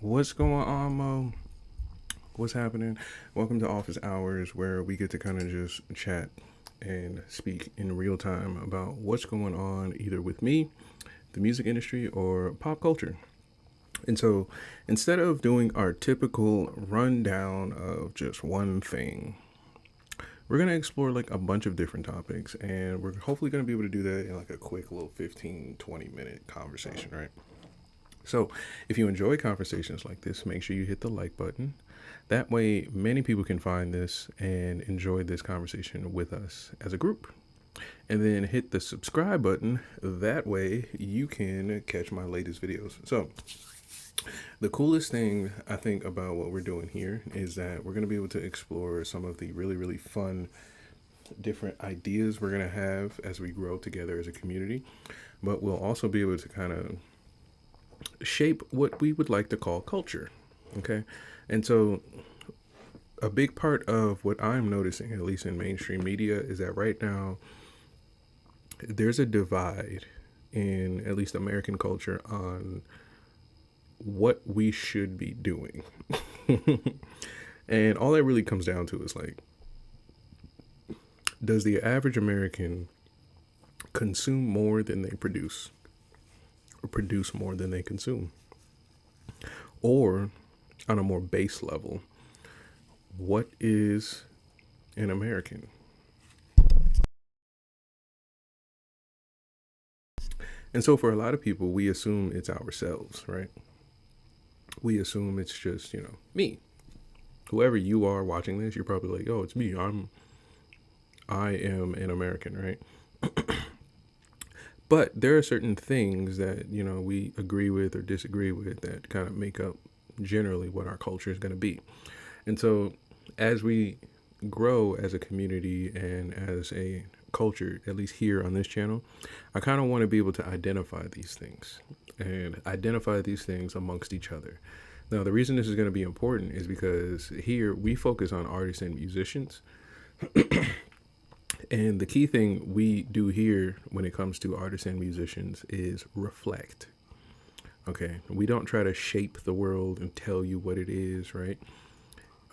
What's going on, Mo? What's happening? Welcome to Office Hours, where we get to kind of just chat and speak in real time about what's going on either with me, the music industry, or pop culture. And so instead of doing our typical rundown of just one thing, we're going to explore like a bunch of different topics, and we're hopefully going to be able to do that in like a quick little 15-20 minute conversation, right? So, if you enjoy conversations like this, make sure you hit the like button. That way, many people can find this and enjoy this conversation with us as a group. And then hit the subscribe button. That way, you can catch my latest videos. So, the coolest thing I think about what we're doing here is that we're going to be able to explore some of the really, really fun different ideas we're going to have as we grow together as a community. But we'll also be able to kind of shape what we would like to call culture. Okay. And so a big part of what I'm noticing, at least in mainstream media, is that right now there's a divide in at least American culture on what we should be doing. And all that really comes down to is like, does the average American consume more than they produce? Or produce more than they consume? Or on a more base level, what is an American? And so for a lot of people, we assume it's ourselves, right? We assume it's just, me. Whoever you are watching this, you're probably like, oh, it's me. I am an American, right? But there are certain things that, we agree with or disagree with that kind of make up generally what our culture is going to be. And so as we grow as a community and as a culture, at least here on this channel, I kind of want to be able to identify these things and identify these things amongst each other. Now, the reason this is going to be important is because here we focus on artists and musicians. And the key thing we do here when it comes to artists and musicians is reflect. Okay, we don't try to shape the world and tell you what it is, right?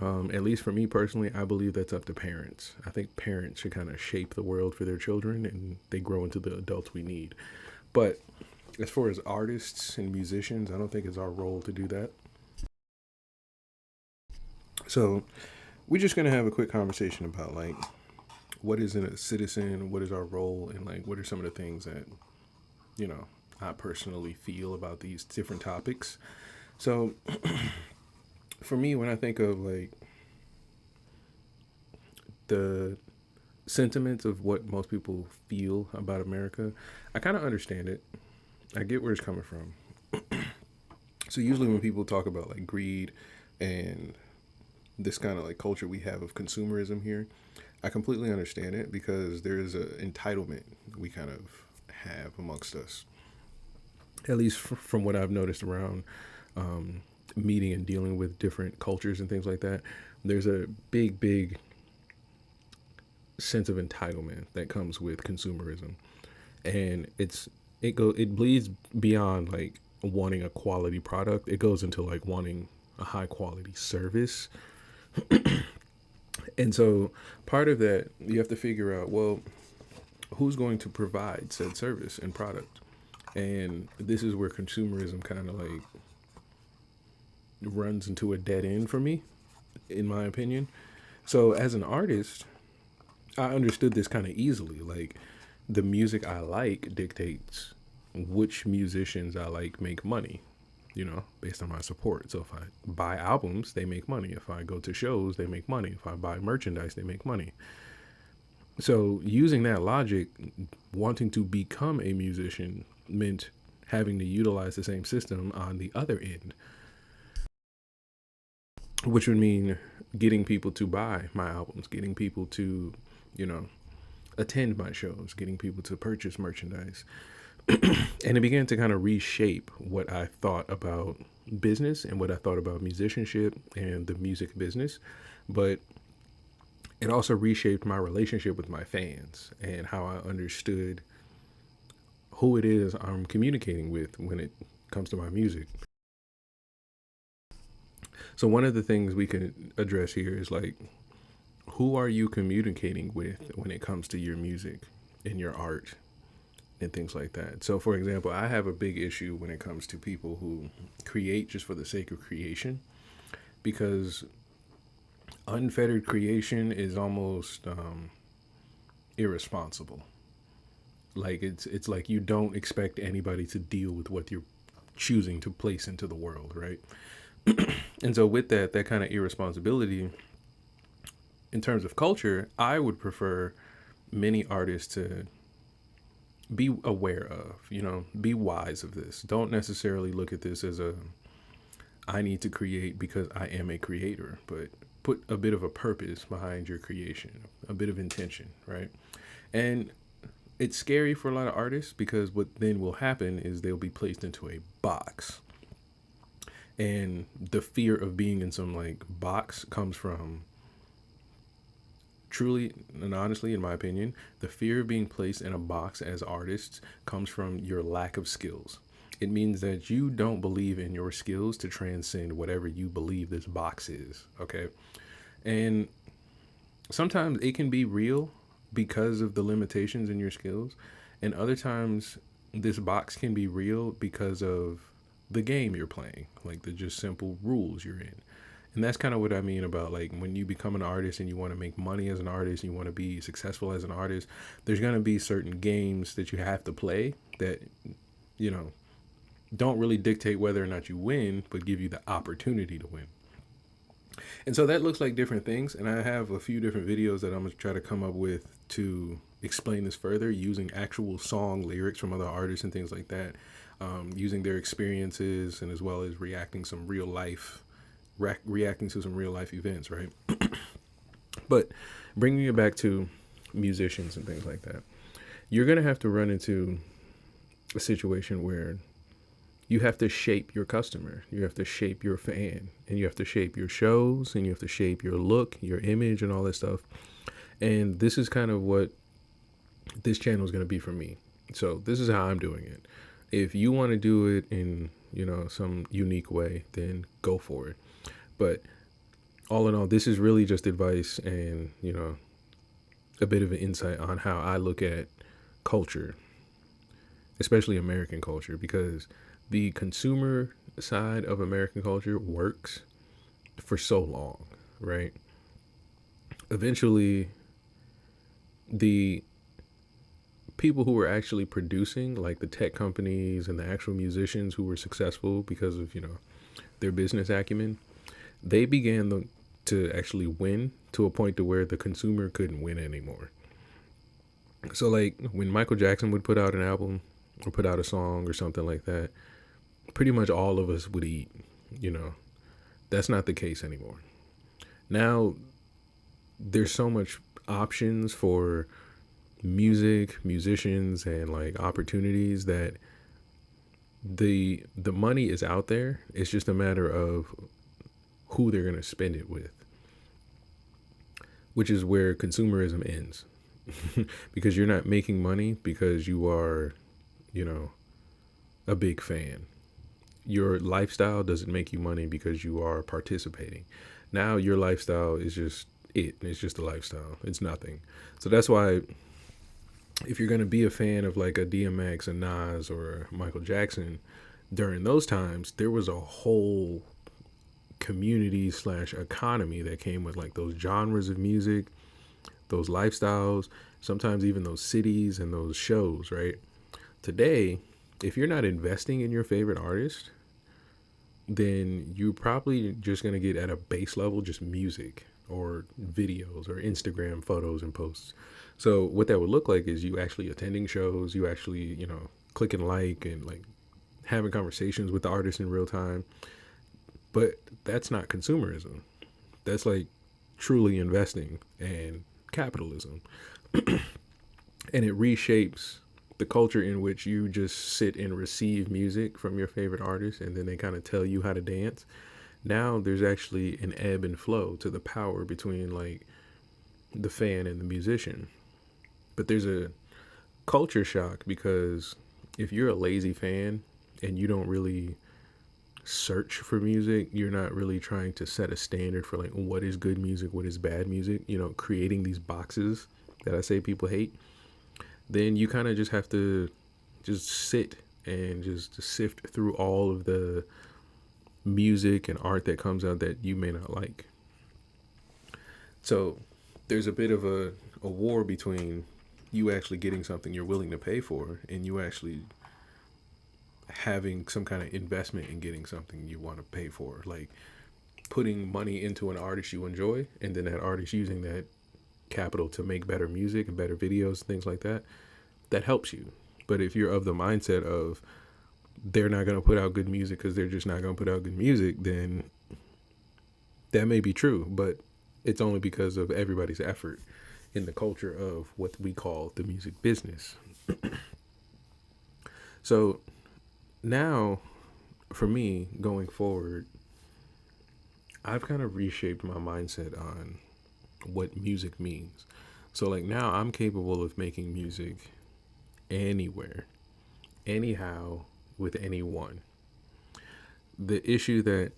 At least for me personally, I believe that's up to parents. I think parents should kind of shape the world for their children and they grow into the adults we need. But as far as artists and musicians, I don't think it's our role to do that. So we're just going to have a quick conversation about like, what is a citizen? What is our role? And like, what are some of the things that, I personally feel about these different topics. So for me, when I think of like the sentiments of what most people feel about America, I kind of understand it. I get where it's coming from. So usually when people talk about like greed and this kind of like culture we have of consumerism here, I completely understand it because there is an entitlement we kind of have amongst us. At least from what I've noticed around meeting and dealing with different cultures and things like that, there's a big sense of entitlement that comes with consumerism, and it bleeds beyond like wanting a quality product. It goes into like wanting a high quality service. And so part of that, you have to figure out, well, who's going to provide said service and product? And this is where consumerism kind of like runs into a dead end for me, in my opinion. So as an artist, I understood this kind of easily. Like the music I like dictates which musicians I like make money, based on my support. So if I buy albums, they make money. If I go to shows, they make money. If I buy merchandise, they make money. So using that logic, wanting to become a musician meant having to utilize the same system on the other end, which would mean getting people to buy my albums, getting people to, attend my shows, getting people to purchase merchandise. And it began to kind of reshape what I thought about business and what I thought about musicianship and the music business. But it also reshaped my relationship with my fans and how I understood who it is I'm communicating with when it comes to my music. So one of the things we can address here is like, who are you communicating with when it comes to your music and your art and things like that? So for example, I have a big issue when it comes to people who create just for the sake of creation, because unfettered creation is almost irresponsible. Like it's like you don't expect anybody to deal with what you're choosing to place into the world, right? And so with that kind of irresponsibility, in terms of culture, I would prefer many artists to be aware of, be wise of this. Don't necessarily look at this as I need to create because I am a creator, but put a bit of a purpose behind your creation, a bit of intention, right? And it's scary for a lot of artists because what then will happen is they'll be placed into a box. And the fear of being in some like box comes from, truly and honestly, in my opinion, the fear of being placed in a box as artists comes from your lack of skills. It means that you don't believe in your skills to transcend whatever you believe this box is, okay? And sometimes it can be real because of the limitations in your skills, and other times this box can be real because of the game you're playing, like the just simple rules you're in. And that's kind of what I mean about like when you become an artist and you want to make money as an artist, and you want to be successful as an artist, there's going to be certain games that you have to play that, don't really dictate whether or not you win, but give you the opportunity to win. And so that looks like different things. And I have a few different videos that I'm going to try to come up with to explain this further using actual song lyrics from other artists and things like that, using their experiences and as well as reacting to some real life events, right? But bringing it back to musicians and things like that, you're going to have to run into a situation where you have to shape your customer, you have to shape your fan, and you have to shape your shows, and you have to shape your look, your image, and all that stuff. And this is kind of what this channel is going to be for me. So this is how I'm doing it. If you want to do it in, some unique way, then go for it. But all in all, this is really just advice and, a bit of an insight on how I look at culture, especially American culture, because the consumer side of American culture works for so long, right? Eventually, the people who were actually producing, like the tech companies and the actual musicians who were successful because of, their business acumen, they began to actually win to a point to where the consumer couldn't win anymore. So like when Michael Jackson would put out an album or put out a song or something like that, pretty much all of us would eat, That's not the case anymore. Now there's so much options for music, musicians, and like opportunities that the money is out there. It's just a matter of who they're going to spend it with, which is where consumerism ends. Because you're not making money because you are, a big fan. Your lifestyle doesn't make you money because you are participating. Now your lifestyle is just it's just a lifestyle. It's nothing. So that's why if you're going to be a fan of like a DMX, a Nas, or a Michael Jackson, during those times, there was a whole community / economy that came with like those genres of music, those lifestyles, sometimes even those cities and those shows, right? Today, if you're not investing in your favorite artist, then you're probably just going to get at a base level just music or videos or Instagram photos and posts. So what that would look like is you actually attending shows, you actually, clicking like and like having conversations with the artist in real time. But that's not consumerism. That's like truly investing and capitalism. And it reshapes the culture in which you just sit and receive music from your favorite artist and then they kind of tell you how to dance. Now there's actually an ebb and flow to the power between like the fan and the musician. But there's a culture shock because if you're a lazy fan and you don't really search for music, you're not really trying to set a standard for like what is good music, what is bad music, creating these boxes that I say people hate, then you kind of just have to just sit and just sift through all of the music and art that comes out that you may not like. So there's a bit of a war between you actually getting something you're willing to pay for and you actually having some kind of investment in getting something you want to pay for, like putting money into an artist you enjoy and then that artist using that capital to make better music and better videos, things like that. That helps you. But if you're of the mindset of they're not going to put out good music because they're just not going to put out good music, then that may be true, but it's only because of everybody's effort in the culture of what we call the music business. So now for me going forward, I've kind of reshaped my mindset on what music means. So like now I'm capable of making music anywhere, anyhow, with anyone. The issue that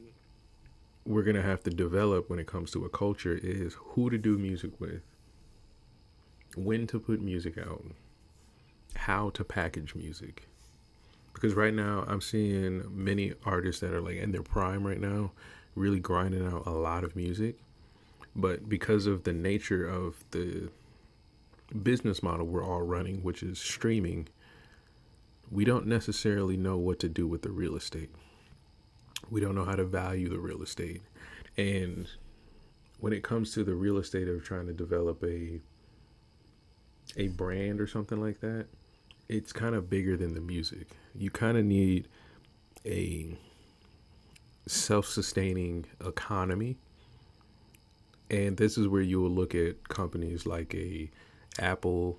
we're going to have to develop when it comes to a culture is who to do music with, when to put music out, how to package music. Because right now I'm seeing many artists that are like in their prime right now, really grinding out a lot of music. But because of the nature of the business model we're all running, which is streaming, we don't necessarily know what to do with the real estate. We don't know how to value the real estate. And when it comes to the real estate of trying to develop a brand or something like that, it's kind of bigger than the music. You kind of need a self-sustaining economy And this is where you will look at companies like a Apple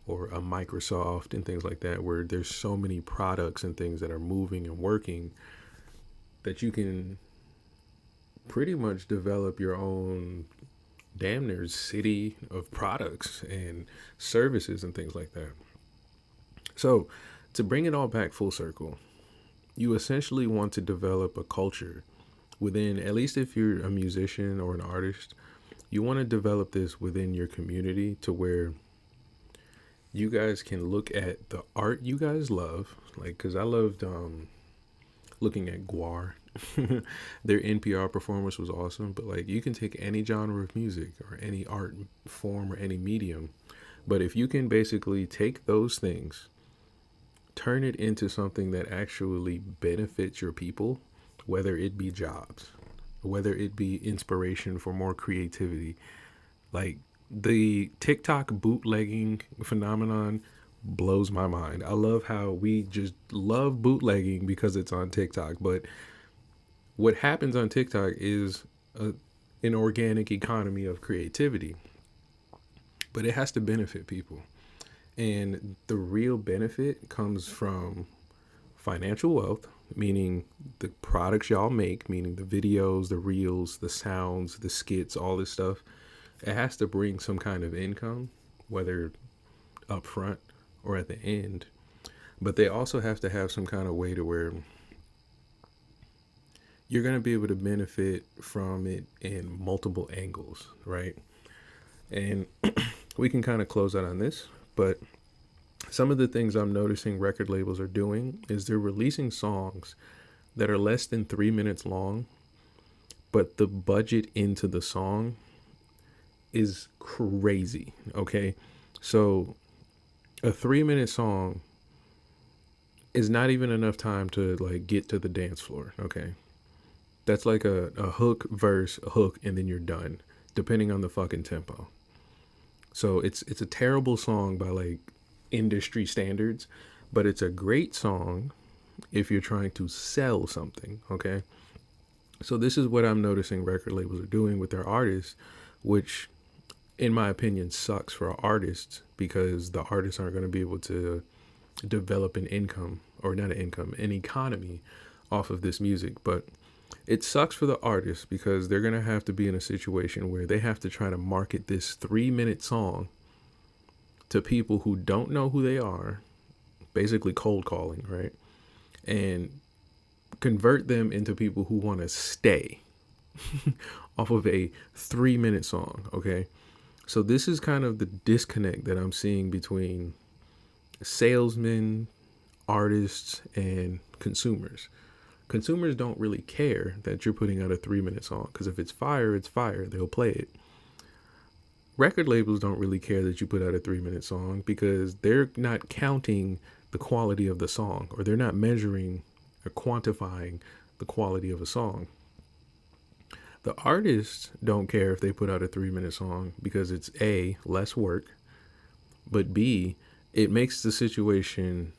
or a Microsoft and things like that, where there's so many products and things that are moving and working that you can pretty much develop your own damn near city of products and services and things like that. So, to bring it all back full circle, you essentially want to develop a culture within, at least if you're a musician or an artist, you want to develop this within your community to where you guys can look at the art you guys love. Like, because I loved looking at Guar. Their NPR performance was awesome, but like you can take any genre of music or any art form or any medium, but if you can basically take those things, turn it into something that actually benefits your people, whether it be jobs, whether it be inspiration for more creativity. Like the TikTok bootlegging phenomenon blows my mind. I love how we just love bootlegging because it's on TikTok, but what happens on TikTok is an organic economy of creativity, but it has to benefit people. And the real benefit comes from financial wealth, meaning the products y'all make, meaning the videos, the reels, the sounds, the skits, all this stuff. It has to bring some kind of income, whether up front or at the end. But they also have to have some kind of way to where you're going to be able to benefit from it in multiple angles, right? And we can kind of close out on this, but some of the things I'm noticing record labels are doing is they're releasing songs that are less than 3 minutes long, but the budget into the song is crazy, okay? So a 3 minute song is not even enough time to like get to the dance floor, okay? That's like a hook, verse, a hook, and then you're done, depending on the fucking tempo. So it's a terrible song by like industry standards, but it's a great song if you're trying to sell something, okay? So this is what I'm noticing record labels are doing with their artists, which in my opinion sucks for artists because the artists aren't going to be able to develop an income, or not an income, an economy off of this music. But it sucks for the artists because they're going to have to be in a situation where they have to try to market this 3 minute song to people who don't know who they are, basically cold calling, right? And convert them into people who want to stay off of a 3 minute song, okay? So this is kind of the disconnect that I'm seeing between salesmen, artists, and consumers. Consumers don't really care that you're putting out a 3 minute song because if it's fire, it's fire. They'll play it. Record labels don't really care that you put out a 3 minute song because they're not counting the quality of the song, or they're not measuring or quantifying the quality of a song. The artists don't care if they put out a 3 minute song because it's A, less work, but B, it makes the situation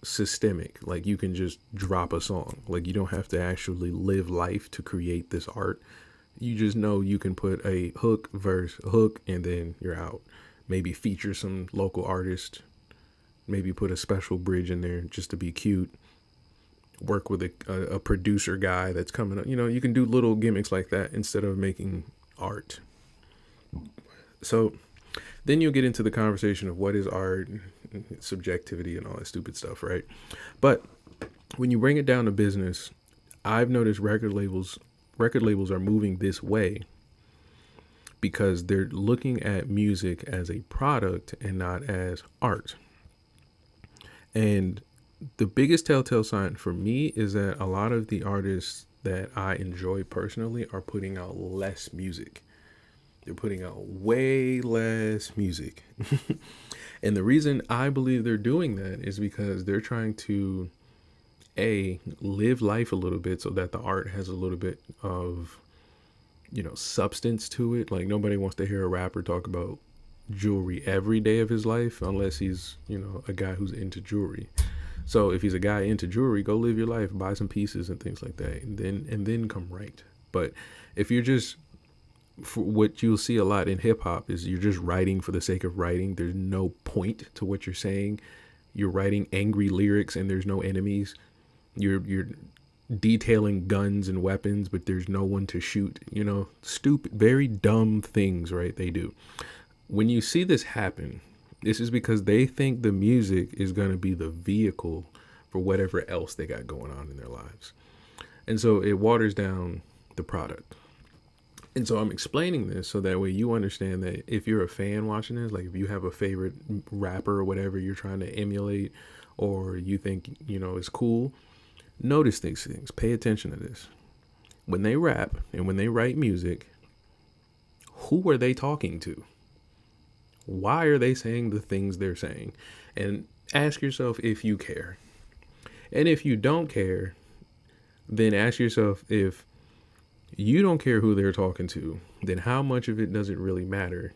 systemic. Like you can just drop a song. Like you don't have to actually live life to create this art. You just know you can put a hook, verse, hook, and then you're out. Maybe feature some local artist. Maybe put a special bridge in there just to be cute. Work with a producer guy that's coming up. You know, you can do little gimmicks like that instead of making art. So then you'll get into the conversation of what is art, subjectivity, and all that stupid stuff, right? But when you bring it down to business, I've noticed record labels are moving this way because they're looking at music as a product and not as art. And the biggest telltale sign for me is that a lot of the artists that I enjoy personally are putting out less music. They're putting out way less music. And the reason I believe they're doing that is because they're trying to live life a little bit so that the art has a little bit of, substance to it. Like nobody wants to hear a rapper talk about jewelry every day of his life unless he's, a guy who's into jewelry. So if he's a guy into jewelry, go live your life, buy some pieces and things like that, and then come write. But if you're just for what you'll see a lot in hip hop is you're just writing for the sake of writing. There's no point to what you're saying. You're writing angry lyrics and there's no enemies. You're detailing guns and weapons, but there's no one to shoot. Stupid, very dumb things, right? They do. When you see this happen, this is because they think the music is going to be the vehicle for whatever else they got going on in their lives. And so it waters down the product. And so I'm explaining this so that way you understand that if you're a fan watching this, like if you have a favorite rapper or whatever you're trying to emulate or you think, is cool, notice these things. Pay attention to this. When they rap and when they write music, who are they talking to? Why are they saying the things they're saying? And ask yourself if you care. And if you don't care, then ask yourself if you don't care who they're talking to, then how much of it does it really matter?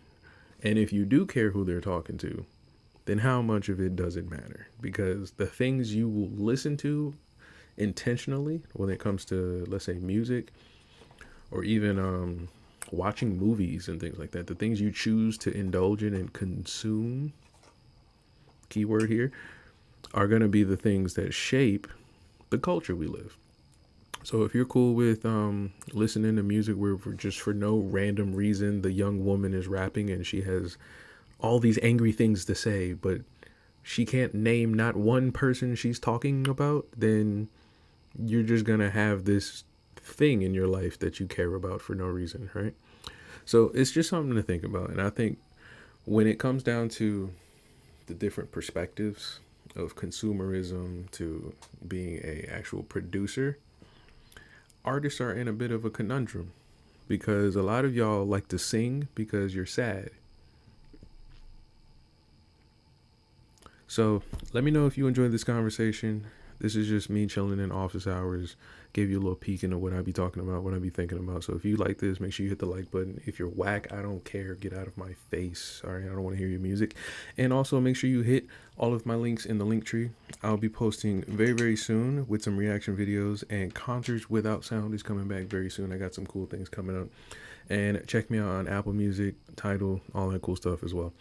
And if you do care who they're talking to, then how much of it doesn't matter? Because the things you will listen to intentionally when it comes to, let's say, music or even watching movies and things like that, the things you choose to indulge in and consume, keyword here, are going to be the things that shape the culture we live. So if you're cool with listening to music where just for no random reason the young woman is rapping and she has all these angry things to say, but she can't name not one person she's talking about, then you're just going to have this thing in your life that you care about for no reason, right? So it's just something to think about. And I think when it comes down to the different perspectives of consumerism to being a actual producer, artists are in a bit of a conundrum because a lot of y'all like to sing because you're sad. So let me know if you enjoyed this conversation. This is just me chilling in office hours. Gave you a little peek into what I be talking about, what I be thinking about. So if you like this, make sure you hit the like button. If you're whack, I don't care. Get out of my face. All right, I don't want to hear your music. And also make sure you hit all of my links in the link tree. I'll be posting very, very soon with some reaction videos, and Concerts Without Sound is coming back very soon. I got some cool things coming up. And check me out on Apple Music, Tidal, all that cool stuff as well.